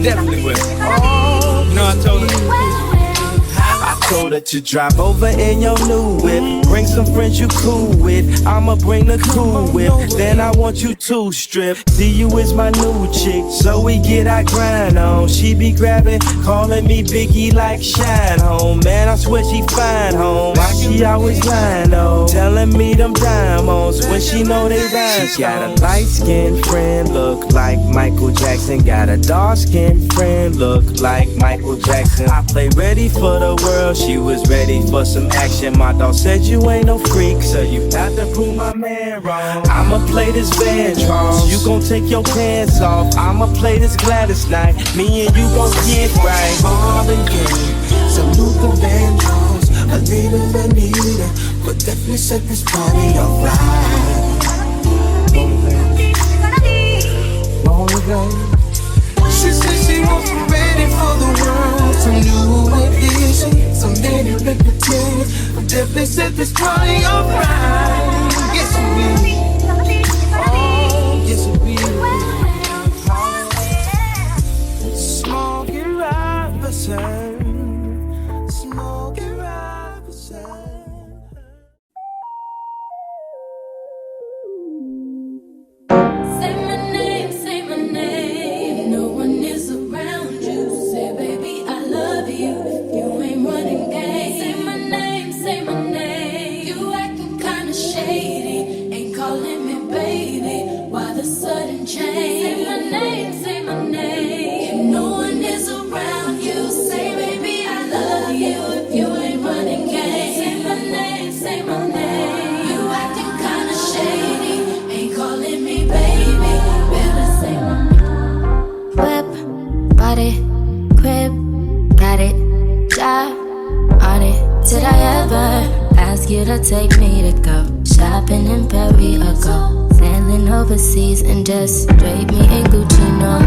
definitely will. Oh, you know, I told her. I told her to drive over in your new whip. Bring some friends you cool with. I'ma bring the cool whip. Then I want you to strip. See you is my new chick, so we get our grind on. She be grabbing, calling me Biggie like Shine Home. Man, I swear she fine home. Why she always lying though? Telling me them diamonds when she know they rhyme. She got a light-skinned friend, look like Michael Jackson. Got a dark-skinned friend, look like Michael Jackson. I play ready for the world, she was ready for some action. My dog said you ain't no freak, so you have to prove my man wrong. I'ma play this Van Charles, you gon' take your pants off. I'ma play this Gladys night, me and you gon' get right. Marvin Gaye, some Luther Vandross, a little Anita, but definitely set this party alright. She said she wasn't ready for the world, some new addition, some many repetitions, but definitely set this party alright. Yes, it will. Oh, yes, it will. Smoke it right beside. Smoke it right beside. Say my name. No one is around you. Say, baby, I love you. If you ain't running game. Say my name. You acting kinda shady. Ain't calling me baby. Why the sudden change? Say my name. If no one is around you, say, baby, I love you. If you ain't running game. Say my name. You acting kinda shady. Ain't calling me baby. Better say my name. Whip, body, crib, got it, job on it. Did I ever ask you to take me to go shopping in Paris or go sailing overseas and just drape me in Gucci? No,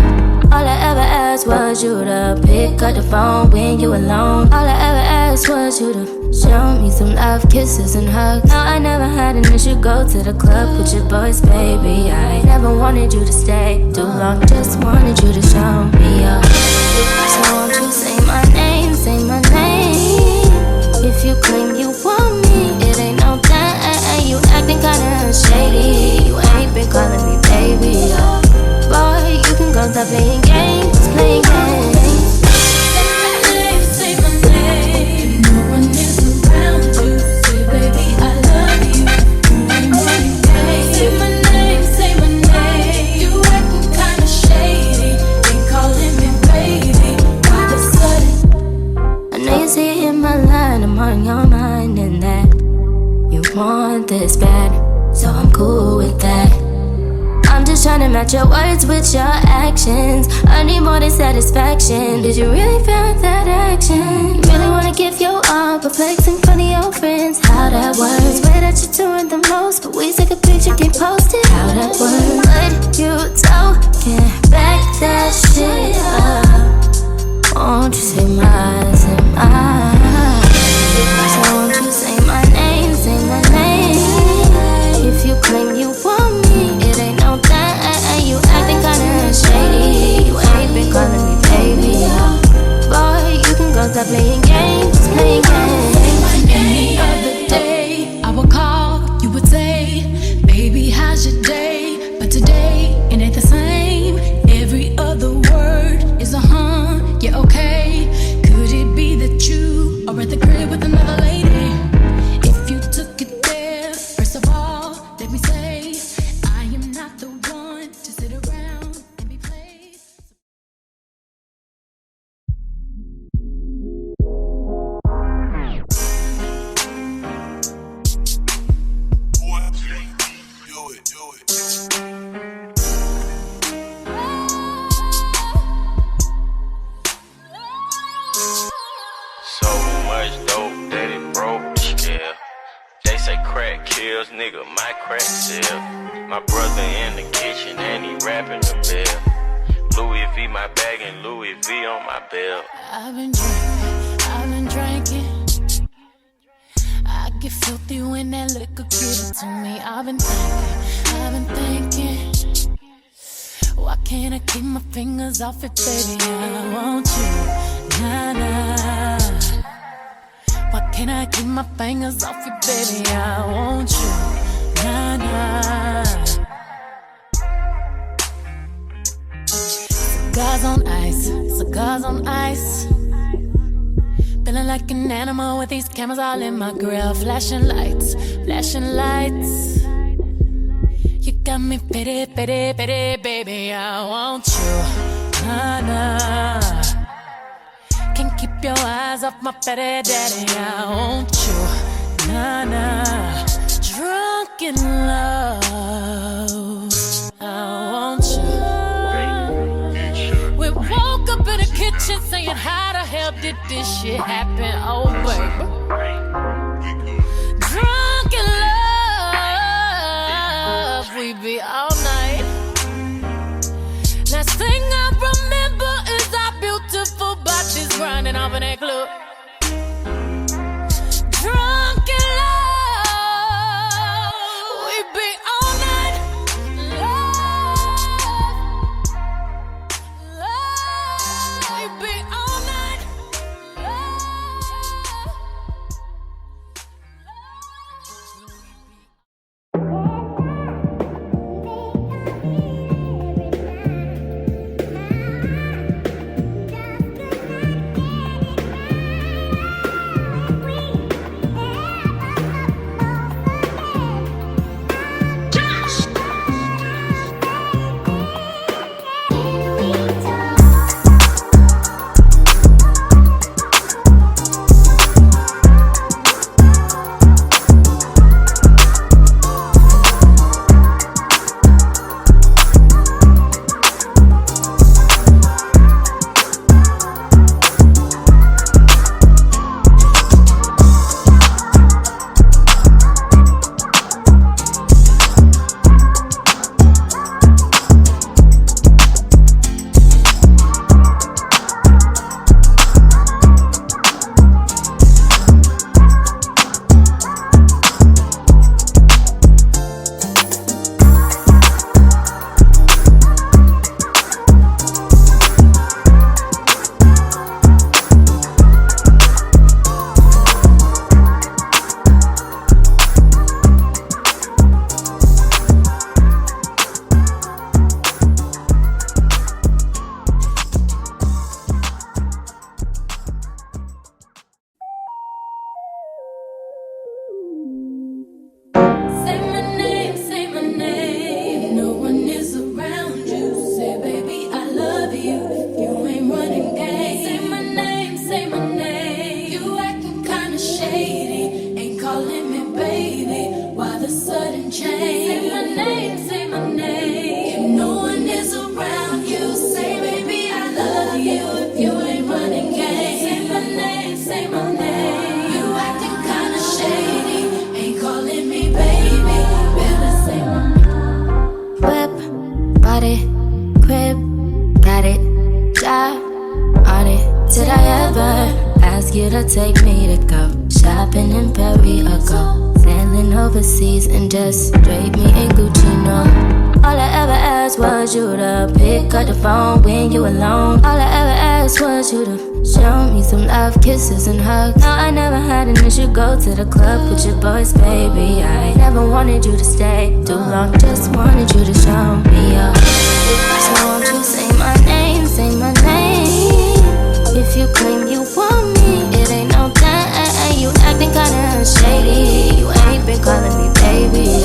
all I ever asked was you to pick up the phone when you alone. All I ever asked was you to show me some love, kisses and hugs. No, I never had an issue. Go to the club with your boys, baby. I never wanted you to stay too long, just wanted you to show me up. So won't you say my name, say my name. If you claim you want me, it ain't no thing. You acting kinda shady. You ain't been calling me baby. Boy, you can go stop playing games, playing games. Say my name. No one is around you. Say, baby, I love you. Say my name. You acting kinda shady. Ain't calling me baby. Why the sudden? I know you see it in my line, I'm on your mind and that you want this bad, so I'm cool with that. I'm just trying to match your words with your actions. I need more than satisfaction. Did you really feel that action? Really wanna give your all, but flex in front of your friends. How that works? Swear that you're doing the most, but we take a picture, get posted. How that works? What you talking? Back that shit up. Won't you say mine, say mine? So won't you say my name, say my name? If you claim you want me, it ain't no thing. You acting kinda shady. You ain't been calling me baby. Boy, you can go stop playing games, playing games. Any other day, I would call, you would say, baby, how's your day? But today, it ain't the same. Every other word is a yeah, okay. Could it be that you are at the crib with another lady? If you took it there, first of all, let me say, I am not the one to sit around and be played. Nigga, my crack sale. My brother in the kitchen and he rapping the bell. Louis V my bag and Louis V on my belt. I've been drinking. I get filthy when that liquor gives it to me. I've been thinking. Why can't I keep my fingers off it, baby? I want you, nah, nah. Why can't I keep my fingers off it, baby? I want you, nah, nah. Cigars on ice, cigars on ice. Feeling like an animal with these cameras all in my grill. Flashing lights, flashing lights. You got me pity, pity, pity, baby. I want you, nah, nah. Can't keep your eyes off my petty daddy. I want you, nah, nah. Drunk in love, I want you. We woke up in the kitchen saying, how the hell did this shit happen? Oh, baby. Drunk in love, we be all night. Last thing I remember is our beautiful bodies grinding off in that club. Drunk in love, we be all night. Love, we be all night. you to take me to go shopping in Paris or go sailing overseas and just drape me in Gucci, no. All I ever asked was you to pick up the phone when you alone. All I ever asked was you to show me some love, kisses and hugs. No, I never had an issue, go to the club with your boys, baby. I never wanted you to stay too long, just wanted you to show me up. So won't you say my name, say my name. If you claim you want me, it ain't no thing. You acting kinda shady, you ain't been calling me baby.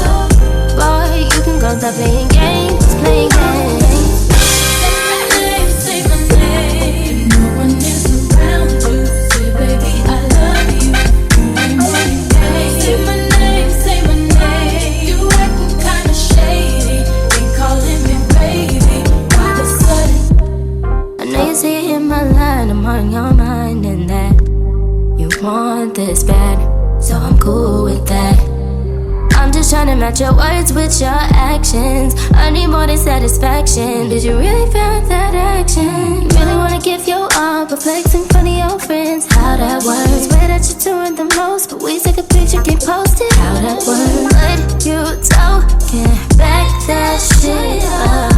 Boy, you can go stop playing games, playing games. Say my name, say my name. No one is around you. Say baby, I love you. You ain't running games. Say my name, say my name. You acting kinda shady, ain't calling me baby. All of a sudden, I know you see it in my line, I'm on your mind and that you want this bad, so I'm cool with that. I'm just tryna match your words with your actions. I need more than satisfaction. Did you really feel that action? Really wanna give your all, but flex in front of your friends. How that works? Swear that you're doing the most, but we take a picture, get posted. How that works? What you talking? Back that shit up.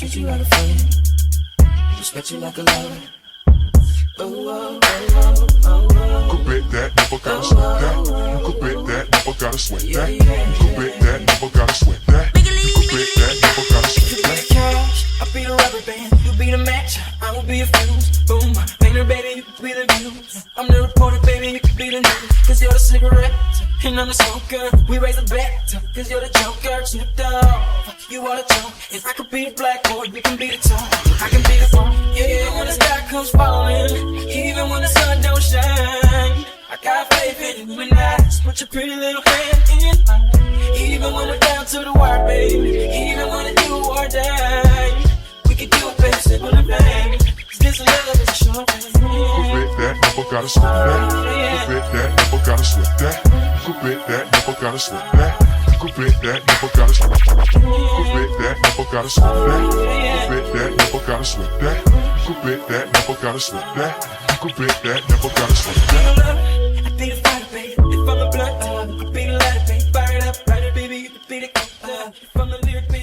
treat you like a friend, respect you like a lover. Oh, oh, oh, oh, oh. You could bet that, never gotta sweat that. You could bet that, never gotta sweat that. You could bet that, never gotta sweat that. You could bet that, never gotta sweat that. You be the cash, I'll be the rubber band. You be the match, I will be a fuse. Boom, painter baby, you could be the views. I'm the reporter baby, you could be the news. Cause you're the cigarette, and I'm the smoker. We raise the bet, cause you're the joker. Snoop Dogg, you are the joke. And I could be the blackboard, you can be the top. I can be the phone. Yeah, when the sky comes falling, even when the sun don't shine, I got faith in you and I. Just put your pretty little hand in mine. Even when we're down to the wire, baby. Even when it's do or die, we can do it, baby, simple and plain. Cause this love is a short thing. You could bet that, never gotta sweat that. You could bet that, never gotta sweat that. You could bet that, never gotta sweat that. You could bet that, never gotta sweat that. You could bet that, never gotta sweat that. You could bet that, never gotta sweat that. You could bet that, never gotta sweat that. You could bet that, never gotta sweat that. I be the fighter, baby. If I'm a blood, you could be the lighter, baby. Fire it up, lighter, baby. You could be the if I'm the lyric.